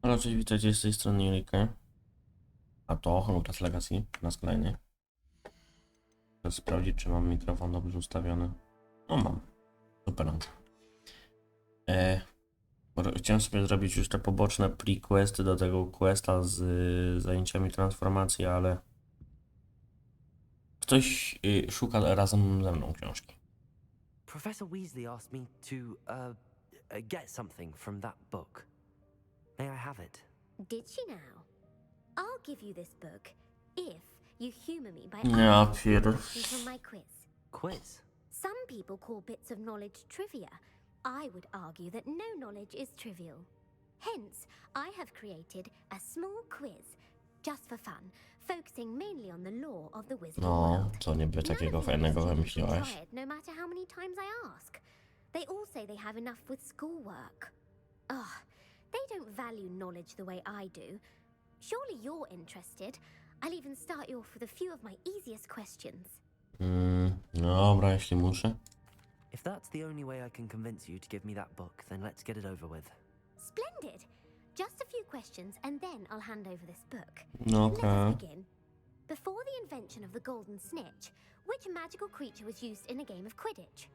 Halo, cześć, witajcie z tej strony Julika. A to Hogwarts Legacy, po raz kolejny. Chcę sprawdzić, czy mam mikrofon dobrze ustawiony. No mam. Super. Chciałem sobie zrobić już te poboczne pre-questy do tego questa z zajęciami transformacji, ale ktoś szuka razem ze mną książki. Professor Weasley asked me to get something from that book. May I have it? Did she now? I'll give you this book if you humor me by Ja answering pier... questions from my quiz. Quiz? Some people call bits of knowledge trivia. I would argue that no knowledge is trivial. Hence, I have created a small quiz just for fun, focusing mainly on the lore of the wizarding No, world. co niby takiego None of the fajnego students will wymyśliłaś. try it, no matter how many times I ask. They all say they have enough with schoolwork. Ugh, they don't value knowledge the way I do. Surely you're interested. I'll even start you off with a few of my easiest questions. Dobra, jeśli muszę. If that's the only way I can convince you to give me that book, then let's get it over with. Splendid! Just a few questions and then I'll hand over this book. Okay. Let us begin. Before the invention of the golden snitch, which magical creature was used in a game of Quidditch?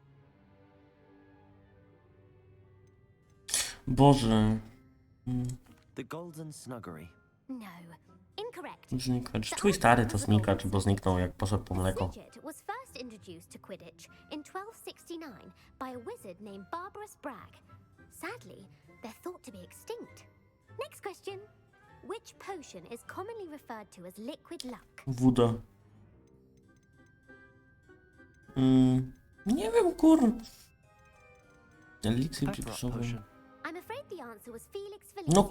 Boże. The Golden Snuggery. No. Incorrect. Znikacz. Twój stary to znikacz, bo zniknął jak poszedł po mleko. Snidget was first introduced to Quidditch in 1269 by a wizard named Barbarous Bragg. Sadly, they're thought to be extinct. Next question. Which potion is commonly referred to as liquid luck? Woda. Nie wiem, Eliksir Pepper pieprzowy. potion. I'm afraid the answer was Felix Felicis. No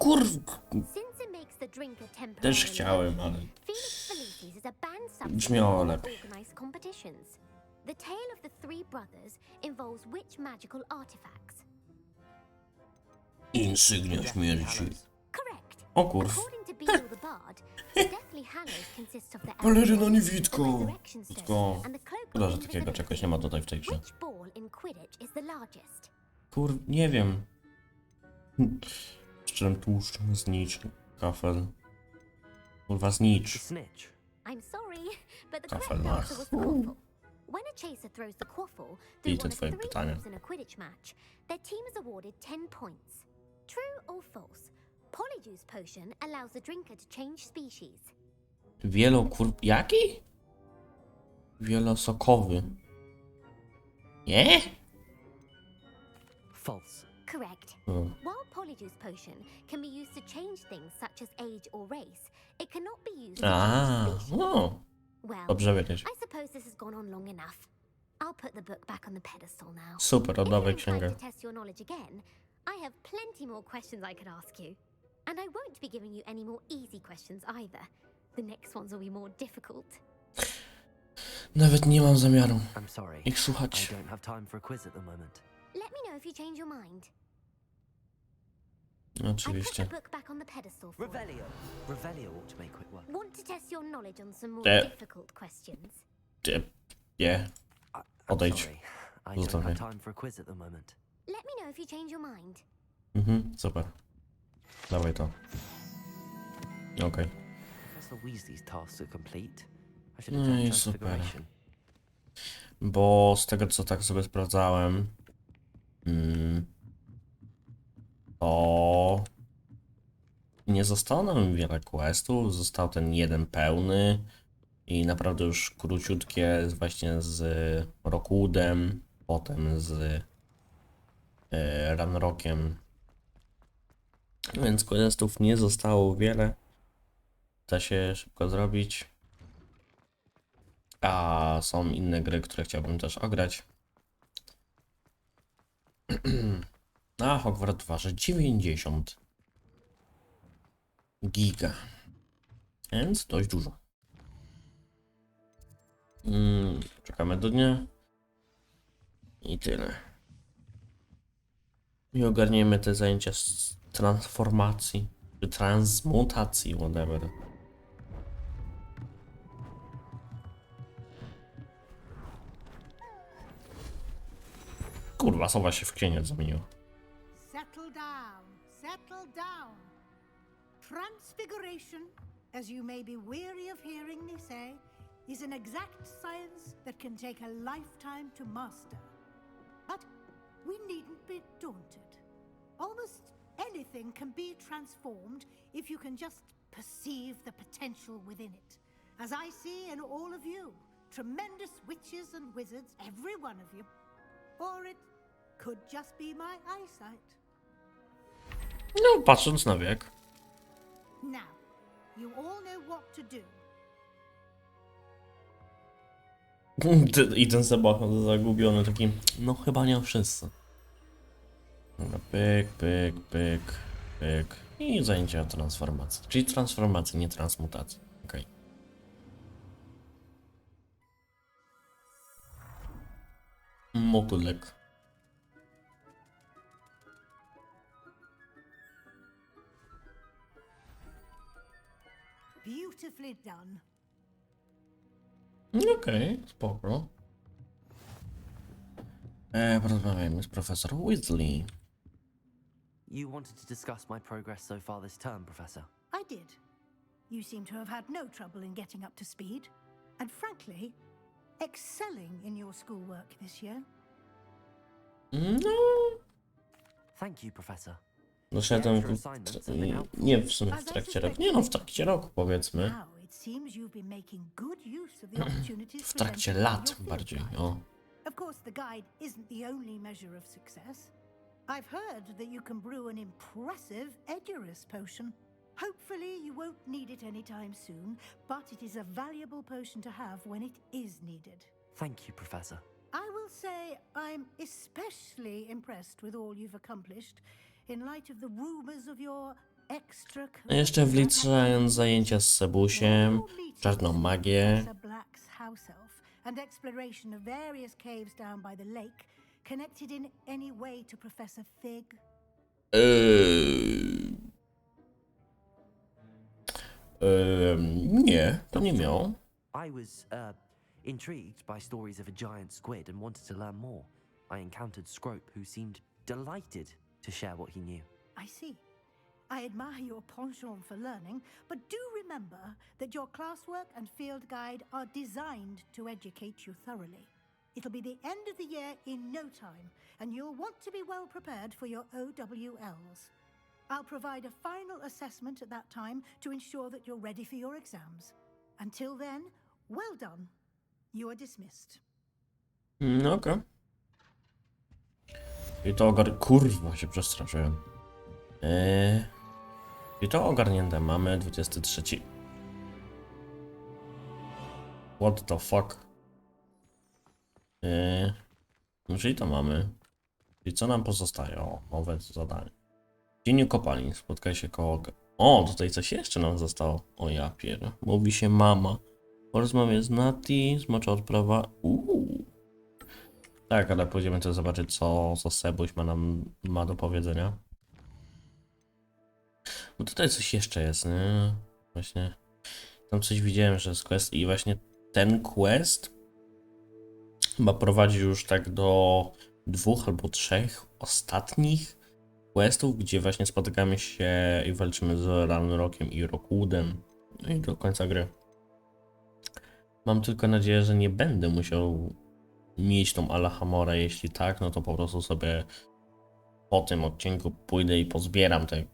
Since it makes the drinker temporarily też chciałem, ale Felix Felicis is a banned substance brzmiało in lepiej. organized competitions. The tale of the three brothers involves which magical artifacts? Insygnia śmierci. Correct. O kurw. According to Beedle the Bard, the Deathly Hallows consists of the Peleryna Elder niewidko. Wand, the Resurrection Stone, Tylko and the Cloak szkoda, of że takiego Invisibility. czegoś nie ma tutaj w tej grze. Which ball in Quidditch is the largest? Nie wiem. Szczerem tłuszcz, znicz, kafel. Kurwa, The znicz. snitch. I'm sorry, but the Kafel correct mach. answer was quaffle. When a chaser throws the quaffle through te one of twoje three pytania. holes in a Quidditch match, their team is awarded 10 points. True or false? Polyjuice potion allows the drinker to change species. Jaki? Wielosokowy. Nie? False. Correct. Hmm. While Polyjuice potion can be used to change things such as age or race, it cannot be used to change species. No. Well, Dobrze wiedzieć. I suppose this has gone on long enough. I'll put the book back on the pedestal now. Super, If you're oddawaj inclined księgę. to test your knowledge again, I have plenty more questions I could ask you. And I won't be giving you any more easy questions either. The next ones will be more difficult. Nawet nie mam zamiaru I'm sorry. ich I słuchać. don't have time for a quiz at the moment. Let me know if you change your mind. I put Oczywiście. the book back on the pedestal for you. Revelio. Revelio ought to make quick work. Want to test your knowledge on some more difficult questions? Nie. I'm Odejdź. sorry. I don't Zostaw have mnie. time for a quiz at the moment. Let me know if you change your mind. Super. Dawaj to. Okej. Professor Weasley's tasks are complete. I should No have done i super. transfiguration. Bo z tego, co tak sobie sprawdzałem, to nie zostało nam wiele questów, został ten jeden pełny i naprawdę już króciutkie właśnie z Rockwoodem, potem z Ranrockiem, więc questów nie zostało wiele, da się szybko zrobić, a są inne gry, które chciałbym też ograć. A Hogwarts waży 90 giga, więc dość dużo. Czekamy do dnia i tyle. I ogarniemy te zajęcia z transformacji, czy transmutacji, whatever. Kurwa, sowa się w księgę zamieniła. Settle down, settle down. Transfiguration, as you may be weary of hearing me say, is an exact science that can take a lifetime to master. But we needn't be daunted. Almost anything can be transformed if you can just perceive the potential within it. As I see in all of you, tremendous witches and wizards, every one of you. Or it could just be my eyesight. No, patrząc na wiek. Now, you all know what to do. I ten Zabawa zagubiony taki, no chyba nie wszyscy. Dobra, pyk, pyk, pyk, pyk. I zajęcie transformacji. Czyli transformacji, nie transmutacji. Okej. Motylek. Beautifully done. Okej, spoko. Porozmawiajmy z profesor Weasley. You wanted to discuss my progress so far this term, Professor. I did. You seem to have had no trouble in getting up to speed, and frankly, excelling in your schoolwork this year. No, Thank you, Professor. doszedłem The extra assignments have been helpful. nie w sumie w trakcie roku. Nie no, w trakcie roku powiedzmy. Now it seems you've been making good use of the opportunities W trakcie presented by lat your field bardziej, guide. o. Of course, the guide isn't the only measure of success. I've heard that you can brew an impressive Edurus potion. Hopefully, you won't need it anytime soon, but it is a valuable potion to have when it is needed. Thank you, Professor. I will say I'm especially impressed with all you've accomplished in light of the rumors of your extra. A jeszcze wliczając zajęcia z Sebusiem, czarną magię. Black's house elf and exploration of various caves down by the lake, connected in any way to Professor Fig? Nie, to nie miał. I was, intrigued by stories of a giant squid and wanted to learn more. I encountered Scrope, who seemed delighted to share what he knew. I see. I admire your penchant for learning, but do remember that your classwork and field guide are designed to educate you thoroughly. It'll be the end of the year in no time, and you'll want to be well prepared for your OWLs. I'll provide a final assessment at that time to ensure that you're ready for your exams. Until then, well done. You are dismissed. No okej. I to Kurwa, się przestraszyłem. I to ogarnięte mamy 23. What the fuck? No czyli to mamy. I co nam pozostaje? O, nowe zadanie. W dzieniu kopalni spotkaj się koło... O, tutaj coś jeszcze nam zostało. O ja pier... Mówi się mama. Porozmawiaj z Nati, zmocza odprawa. Tak, ale pójdziemy też zobaczyć, co Sebuś ma do powiedzenia. Bo tutaj coś jeszcze jest, nie? Właśnie. Tam coś widziałem, że jest quest i właśnie ten quest chyba prowadzi już tak do 2 albo 3 ostatnich questów, gdzie właśnie spotykamy się i walczymy z Ranrockiem i Rockwoodem. No i do końca gry. Mam tylko nadzieję, że nie będę musiał mieć tą Alhamorę. Jeśli tak, no to po prostu sobie po tym odcinku pójdę i pozbieram te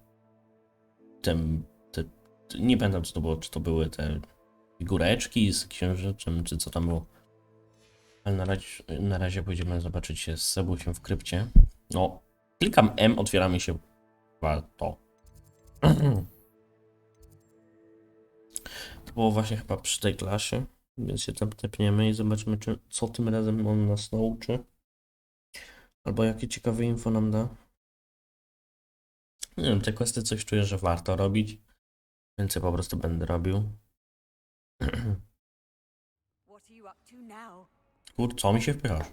nie pamiętam co to było, czy to były te figureczki z księżycem, czy co tam było. Ale na razie pójdziemy zobaczyć się z Sebusiem w krypcie. No, klikam M, otwiera mi się to. To było właśnie chyba przy tej klasie, więc się tam tepniemy i zobaczymy, co tym razem on nas nauczy. Albo jakie ciekawe info nam da. Nie wiem, te questy coś czuję, że warto robić, więc ja po prostu będę robił. Kur, co mi się wpychasz?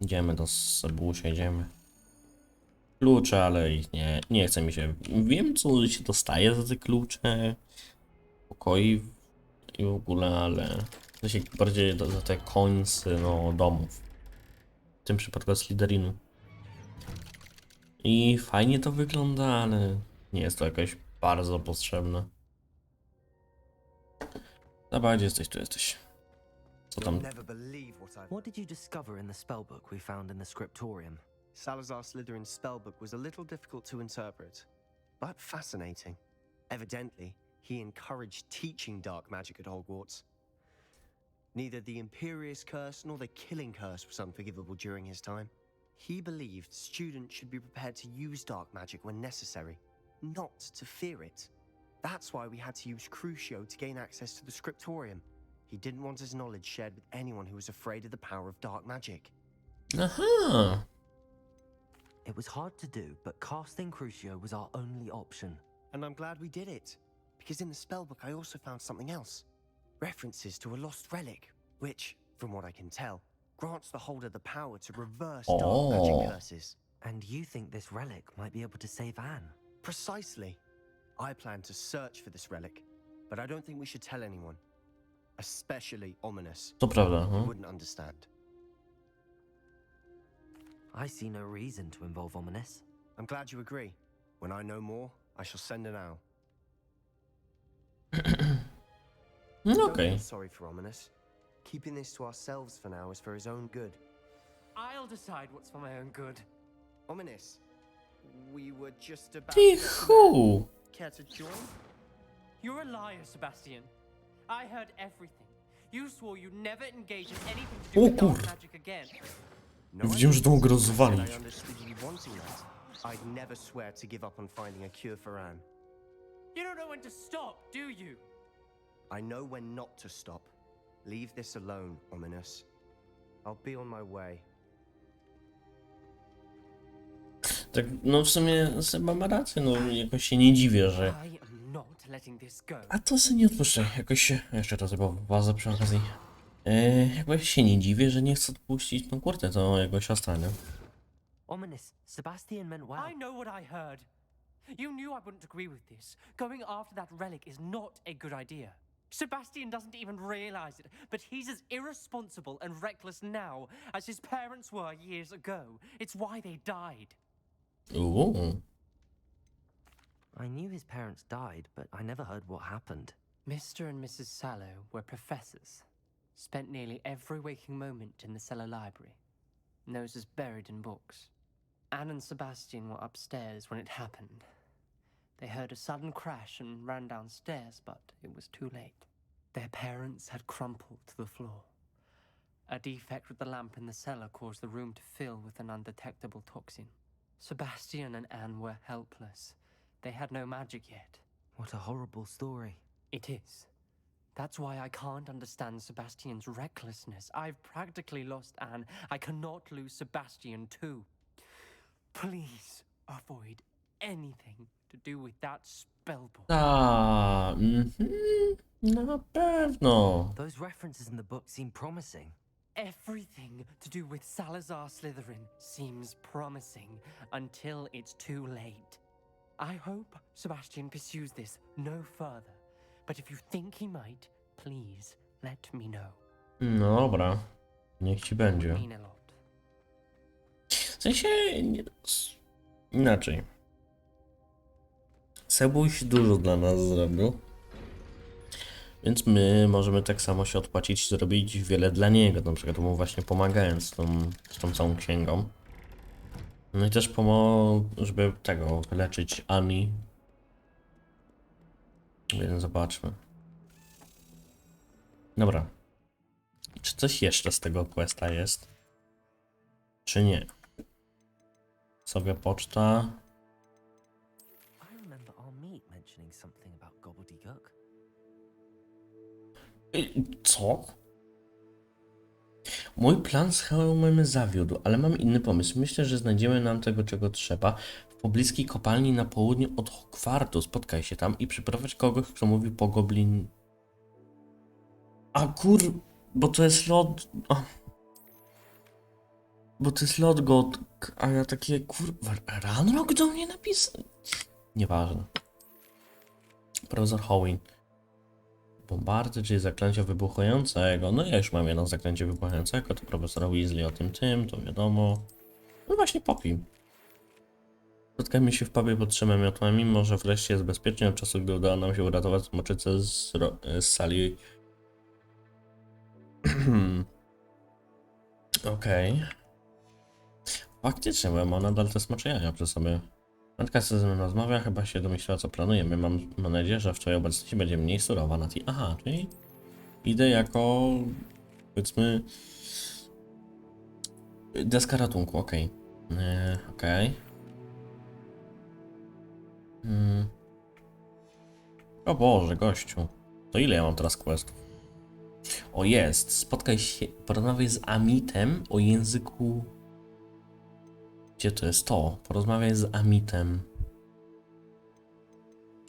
Idziemy do Sebusia, idziemy. Klucze, ale ich nie chce mi się. Wiem, co się dostaje za te klucze. Pokoi i w ogóle, ale to się bardziej za te końce, no, domów. W tym przypadku Slytherinu. I fajnie to wygląda, ale nie jest to jakaś Bardzo potrzebne. Dobra, gdzie jesteś? Tu jesteś. Co tam? Never believe what I've. What did you discover in the spellbook we found in the scriptorium? Salazar Slytherin's spellbook was a little difficult to interpret, but fascinating. Evidently, he encouraged teaching dark magic at Hogwarts. Neither the Imperious Curse nor the Killing Curse was unforgivable during his time. He believed students should be prepared to use dark magic when necessary, not to fear it. That's why we had to use Crucio to gain access to the scriptorium. He didn't want his knowledge shared with anyone who was afraid of the power of dark magic. Aha! It was hard to do, but casting Crucio was our only option. And I'm glad we did it, because in the spellbook I also found something else. References to a lost relic, which, from what I can tell, grants the holder the power to reverse dark magic curses. And you think this relic might be able to save Anne? Precisely. I plan to search for this relic, but I don't think we should tell anyone. Especially Ominous. To prawda. He wouldn't understand. I see no reason to involve Ominous. I'm glad you agree. When I know more, I shall send an owl. No Don't okej. feel sorry for Ominous. Keeping this to ourselves for now is for his own good. I'll decide what's for my own good. Ominous, we were just about Ty to... chu! Care to join? You're a liar, Sebastian. I heard everything. You swore you'd never engage in anything to do O with dark kur- magic again. No, I Widziałem, że to mogę didn't. rozwalić. I understood you wanting that. I'd never swear to give up on finding a cure for Anne. You don't know when to stop, do you? I know when not to stop. Leave this alone, Ominous. I'll be on my way. Tak, no w sumie Seba ma rację, no jakoś się nie dziwię, że... I am not letting this go. A to sobie nie odpuszczę, jakoś się... Jeszcze to chyba wazę przy okazji. Jakoś się nie dziwię, że nie chcę odpuścić, no kurde, to jego siostra, nie? Ominous, Sebastian meant well. I know what I heard. You knew I wouldn't agree with this. Going after that relic is not a good idea. Sebastian doesn't even realize it, but he's as irresponsible and reckless now as his parents were years ago. It's why they died. Uuu. I knew his parents died, but I never heard what happened. Mr. and Mrs. Sallow were professors. Spent nearly every waking moment in the cellar library. Noses buried in books. Anne and Sebastian were upstairs when it happened. They heard a sudden crash and ran downstairs, but it was too late. Their parents had crumpled to the floor. A defect with the lamp in the cellar caused the room to fill with an undetectable toxin. Sebastian and Anne were helpless. They had no magic yet. What a horrible story. It is. That's why I can't understand Sebastian's recklessness. I've practically lost Anne. I cannot lose Sebastian too. Please avoid anything to do with that spellbook. Ta, na pewno. Those references in the book seem promising. Everything to do with Salazar Slytherin seems promising until it's too late. I hope Sebastian pursues this no further, but if you think he might, please let me know. No dobra, niech ci będzie. Mean a lot. W sensie... Inaczej. Sebuś dużo dla nas zrobił. Więc my możemy tak samo się odpłacić, zrobić wiele dla niego, na przykład mu właśnie pomagając z tą całą księgą. No i też żeby tego wyleczyć Ani. Więc zobaczmy. Dobra. Czy coś jeszcze z tego questa jest? Czy nie? Sobie poczta. I remember our meet mentioning something about gobbledygook. Co? Mój plan z hełmem zawiódł, ale mam inny pomysł. Myślę, że znajdziemy nam tego, czego trzeba. W pobliskiej kopalni na południe od Hogwartu. Spotkaj się tam i przyprowadź kogoś, kto mówi po goblin... Bo to jest lot... Bo to jest lot god... A ja takie Ranrock do mnie napisał? Nieważne. Profesor Howin. Bombardy, czyli zaklęcia wybuchającego. No ja już mam jedno zaklęcie wybuchającego, to profesora Weasley o tym, to wiadomo. No właśnie Poppy. Spotkajmy się w pubie pod 3 miotłami. Może wreszcie jest bezpiecznie od czasu, gdy udało nam się uratować smoczycę z sali. Okej. Faktycznie, bo ja mam nadal te smocze jaja przy sobie. Matka ze mną rozmawia, chyba się domyślała, co planujemy. Mam nadzieję, że w twojej obecności będzie mniej surowa na ti. Aha, czyli idę jako, powiedzmy, deska ratunku, okej. Okej. O Boże, gościu. To ile ja mam teraz questów? O, jest. Spotkaj się, porozmawiaj z Amitem o języku... Gdzie to jest to? Porozmawiaj z Amitem.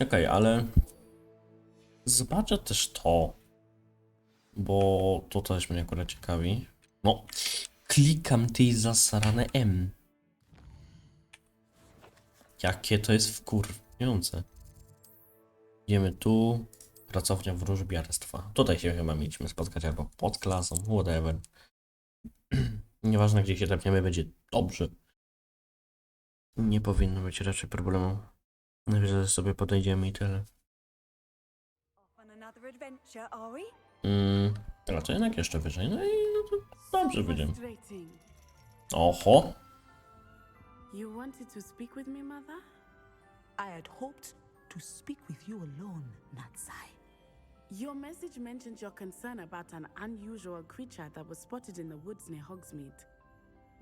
Okej, ale... Zobaczę też to. Bo to też mnie akurat ciekawi. No, klikam tej zasrane M. Jakie to jest wkurwiające. Idziemy tu. Pracownia wróżbiarstwa. Tutaj się chyba mieliśmy spotkać albo pod klasą, whatever. Nieważne gdzie się tepniemy, będzie dobrze. Nie powinno być raczej problemu. Najwyżej sobie podejdziemy i tyle. Ale to jednak jeszcze wyżej. No i no to dobrze będziemy. Oho! You wanted to speak with me, Mother? I had hoped to speak with you alone, Natsai. Your message mentioned your concern about an unusual creature that was spotted in the woods near Hogsmeade.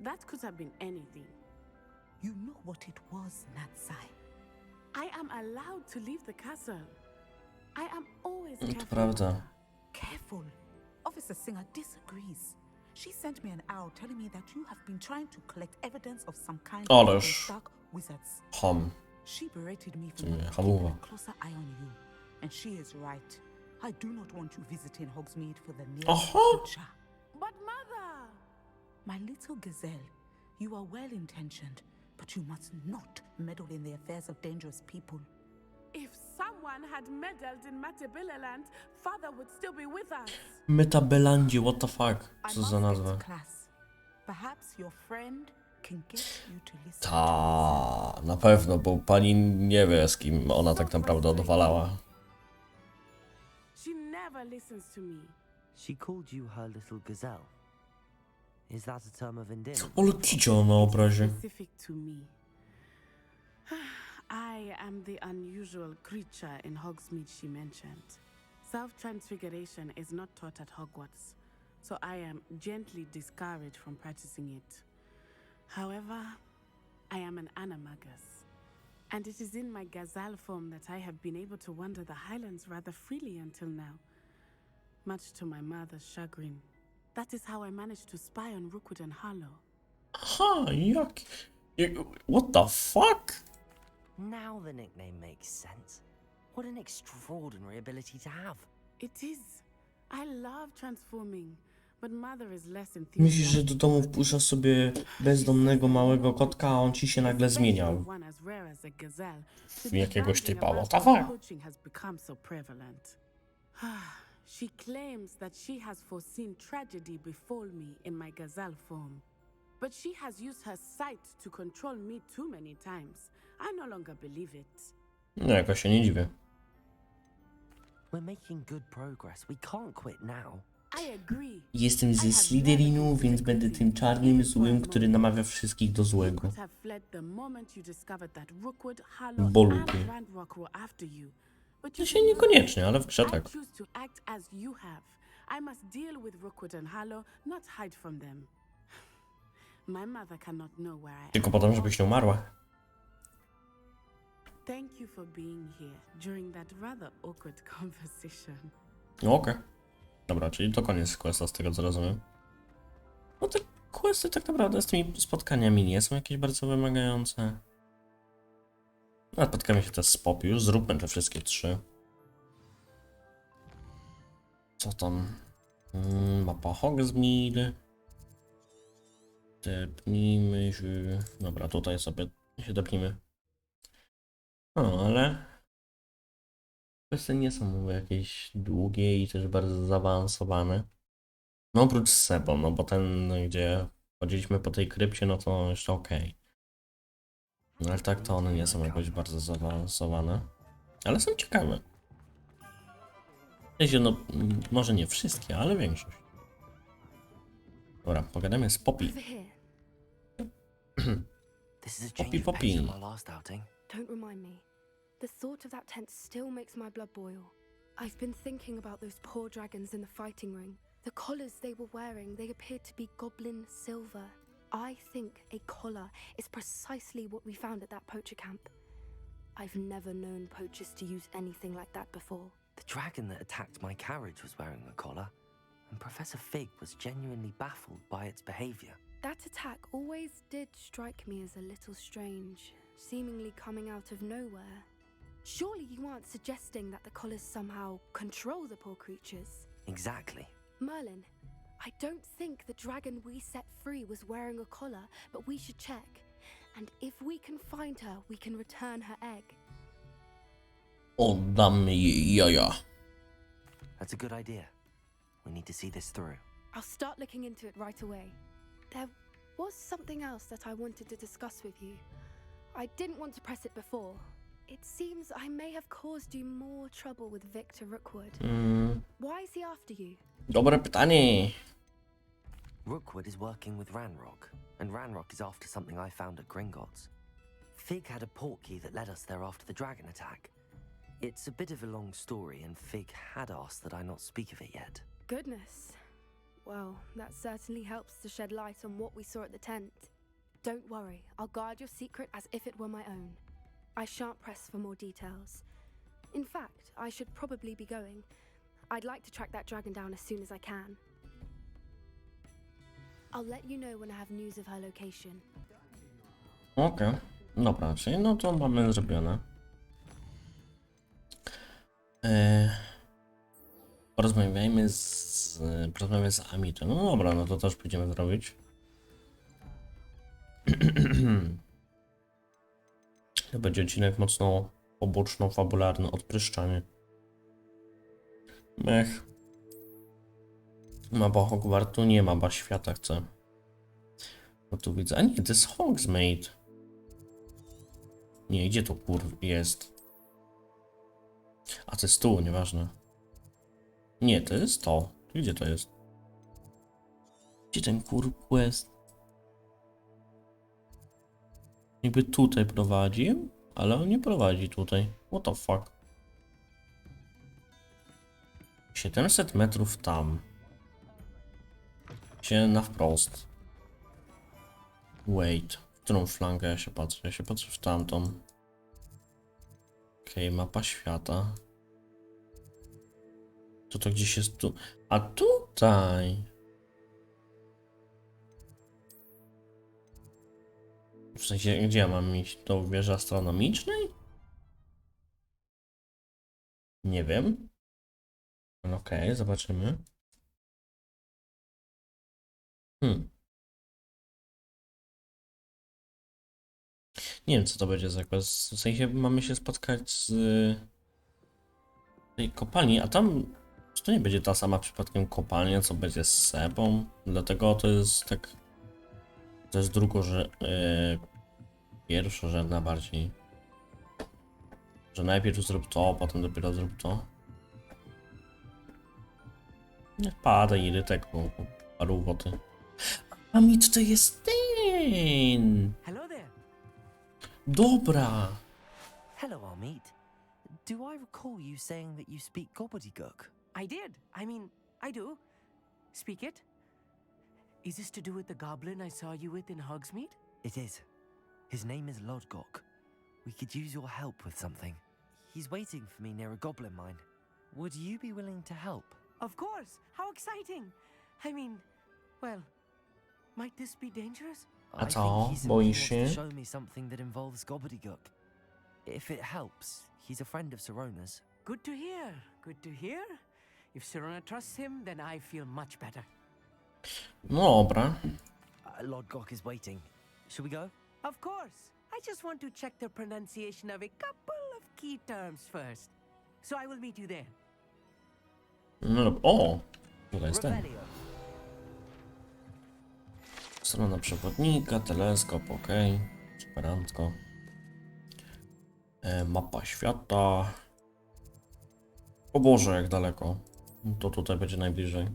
That could have been anything. You know what it was, Natsai. I am allowed to leave the castle. I am always To careful. prawda. Careful. Officer Singer disagrees. She sent me an owl telling me that you have been trying to collect evidence of some kind Ależ. against dark wizards. Ham. She berated me for Nie, not hamuwa. keeping a closer eye on you. And she is right. I do not want you visiting Hogsmeade for the near Aha. future. But Mother! My little gazelle, you are well-intentioned, but you must not meddle in the affairs of dangerous people. If someone had meddled in Matabillaland, Father would still be with us. Metabelandzie, what the fuck? I Co must za get nazwa? to class. Perhaps your friend can get you to listen to Ta, na pewno, bo pani nie wie z kim ona tak naprawdę odwalała. She never listens to me. She called you her little gazelle. Is that a term of endearment? Ale kicia na obrazie. Specific to me. I am the unusual creature in Hogsmeade she mentioned. Self-transfiguration is not taught at Hogwarts, so I am gently discouraged from practicing it. However, I am an animagus, and it is in my gazelle form that I have been able to wander the Highlands rather freely until now, much to my mother's chagrin. That is how I managed to spy on Rookwood and Harlow. Aha, jak? What the fuck? Now the nickname makes sense. What an extraordinary ability to have. It is. I love transforming, but mother is less Myślisz, że enthusiastic. do domu wpuszczasz sobie bezdomnego małego kotka, a on ci się nagle zmieniał One as rare as a gazelle, w jakiegoś typa, what the about fuck? poaching has become so prevalent. She claims that she has foreseen tragedy befall me in my gazelle form. But she has used her sight to control me too many times. I no longer believe it. No jakoś się nie dziwię. We're making good progress. We can't quit now. I agree. Jestem ze Slytherinu, więc będę tym czarnym złym, który namawia wszystkich do You złego. could have fled the moment you discovered that Rookwood, Harlow, Bo and lubię. Randrock were after you. But To you się did not. niekoniecznie, ale w grze I tak. choose to act as you have. I must deal with Rookwood and Harlow, not hide from them. My mother cannot know where I Tylko am. potem, żebyś nie umarła. Thank you for being here during that rather awkward conversation. No okej. Dobra, czyli to koniec questa z tego co rozumiem. No te questy tak naprawdę z tymi spotkaniami nie są jakieś bardzo wymagające. No, spotkamy się też z Poppy, już zróbmy te wszystkie 3. Co tam? Mapa Hogsmeade. Tepnijmy się. Dobra, tutaj sobie się tepnijmy. No, ale questy nie są mówię, jakieś długie i też bardzo zaawansowane. No oprócz z Sebą, no bo ten, gdzie chodziliśmy po tej krypcie, no to jeszcze okej. No ale tak to one nie są jakoś bardzo zaawansowane. Ale są ciekawe. W sensie, no, może nie wszystkie, ale większość. Dobra, pogadamy z Poppy. Over here. This is a Poppy, change of pace from Poppy. our last outing. Don't remind me. The thought of that tent still makes my blood boil. I've been thinking about those poor dragons in the fighting ring. The collars they were wearing, they appeared to be goblin silver. I think a collar is precisely what we found at that poacher camp. I've never known poachers to use anything like that before. The dragon that attacked my carriage was wearing a collar, and Professor Fig was genuinely baffled by its behavior. That attack always did strike me as a little strange, seemingly coming out of nowhere. Surely you aren't suggesting that the collars somehow control the poor creatures? Exactly. Merlin, I don't think the dragon we set free was wearing a collar, but we should check. And if we can find her, we can return her egg. Oddam jej jaja. That's a good idea. We need to see this through. I'll start looking into it right away. There was something else that I wanted to discuss with you. I didn't want to press it before. It seems I may have caused you more trouble with Victor Rookwood. Why is he after you? Dobre pytanie. Rookwood is working with Ranrock, and Ranrock is after something I found at Gringotts. Fig had a portkey that led us there after the dragon attack. It's a bit of a long story, and Fig had asked that I not speak of it yet. Goodness. Well, that certainly helps to shed light on what we saw at the tent. Don't worry, I'll guard your secret as if it were my own. I shan't press for more details. In fact, I should probably be going. I'd like to track that dragon down as soon as I can. I'll let you know when I have news of her location. Okej. Dobra, czyli no to mamy zrobione. Porozmawiamy z Amitą. No dobra, no to też pójdziemy zrobić. To będzie odcinek mocno poboczno-fabularny, odpryszczany. Mech. Mapa Hogwartu nie ma, mapa świata chcę. No tu widzę, a nie, to jest Hogsmeade. Nie, gdzie to jest? A to jest tu, nieważne. Nie, to jest to. Gdzie to jest? Gdzie ten quest? Niby tutaj prowadził, ale on nie prowadzi tutaj. What the fuck? 700 metrów tam. Się na wprost. Wait. W którą flankę ja się patrzę? Ja się patrzę w tamtą. Okej, mapa świata. To gdzieś jest tu. A tutaj. W sensie, gdzie ja mam iść? Do wieży astronomicznej? Nie wiem. Okej, zobaczymy. Nie wiem, co to będzie za quest. W sensie, mamy się spotkać z tej kopalni, a tam... Czy to nie będzie ta sama przypadkiem kopalnia, co będzie z Sebą? Dlatego to jest tak... To jest pierwszorzędna bardziej. Że najpierw zrób to, potem dopiero zrób to. Nie pada irytek, bo paru woty. A mi to jest ten! Hello there. Dobra! Hello, Amit. Do I recall you saying that you speak gobbledygook? I did. I mean, I do. Speak it. Is this to do with the goblin I saw you with in Hogsmeade? It is. His name is Lodgok. We could use your help with something. He's waiting for me near a goblin mine. Would you be willing to help? Of course. How exciting. I mean, well, might this be dangerous? I That's think all, he simply boy wants to shit. show me something that involves gobbledygook. If it helps, he's a friend of Sirona's. Good to hear. Good to hear. If Sirona trusts him, then I feel much better. No dobra. Lodgok is waiting. Should we go? Of course. I just want to check the pronunciation of a couple of key terms first. So I will meet you there. No dobra. O! Tutaj jest ten. Revelio. Strona przewodnika, teleskop, ok. Superancko. Mapa świata. O Boże, jak daleko. To tutaj będzie najbliżej.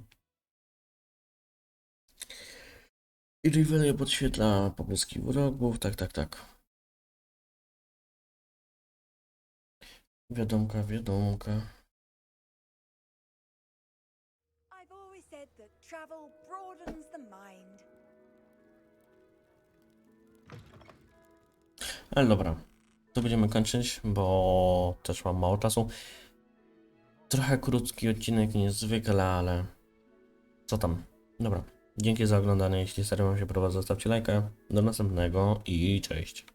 I Rivelia podświetla pobliskich wrogów. Tak, tak, tak. Wiadomka, wiadomka. I've always said that travel broadens the mind. Ale dobra, to będziemy kończyć, bo też mam mało czasu. Trochę krótki odcinek, niezwykle, ale co tam. Dobra, dzięki za oglądanie. Jeśli seria wam się podoba, zostawcie lajka. Do następnego i cześć.